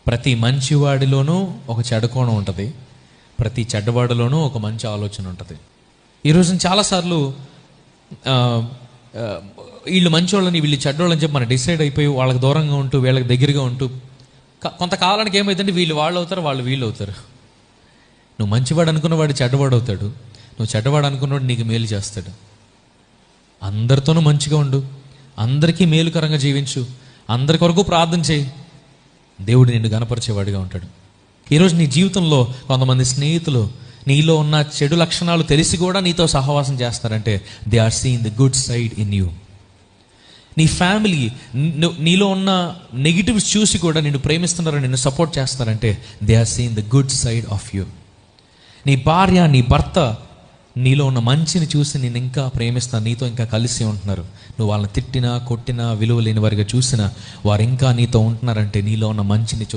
ప్రతి మంచివాడిలోనూ ఒక చెడకోణం ఉంటుంది, ప్రతి చెడ్డవాడిలోనూ ఒక మంచి ఆలోచన ఉంటుంది. ఈరోజు చాలాసార్లు వీళ్ళు మంచివాళ్ళని వీళ్ళు చెడ్డవాళ్ళని చెప్పి మనం డిసైడ్ అయిపోయి వాళ్ళకి దూరంగా ఉంటూ వీళ్ళకి దగ్గరగా ఉంటూ కొంతకాలానికి ఏమైందంటే వీళ్ళు వాళ్ళు అవుతారు, వాళ్ళు వీళ్ళు అవుతారు. నువ్వు మంచివాడు అనుకున్నవాడు చెడ్డవాడు అవుతాడు, నువ్వు చెడ్డవాడు అనుకున్నవాడు నీకు మేలు చేస్తాడు. అందరితోనూ మంచిగా ఉండు, అందరికీ మేలుకరంగా జీవించు, అందరి కొరకు ప్రార్థన చేయి, దేవుడు నిన్ను గణపరిచేవాడిగా ఉంటాడు. ఈరోజు నీ జీవితంలో కొంతమంది స్నేహితులు నీలో ఉన్న చెడు లక్షణాలు తెలిసి కూడా నీతో సహవాసం చేస్తారంటే they are seeing the good side in you. నీ ఫ్యామిలీ నీలో ఉన్న నెగిటివ్స్ చూసి కూడా నిన్ను ప్రేమిస్తున్నారని నిన్ను సపోర్ట్ చేస్తారంటే they are seeing the good side of you. నీ భార్య నీ భర్త నీలో ఉన్న మంచిని చూసి నేను ఇంకా ప్రేమిస్తాను, నీతో ఇంకా కలిసి ఉంటున్నారు. నువ్వు వాళ్ళని తిట్టినా కొట్టినా విలువ లేని వారిగా చూసినా వారు ఇంకా నీతో ఉంటున్నారంటే నీలో ఉన్న మంచిని చూసి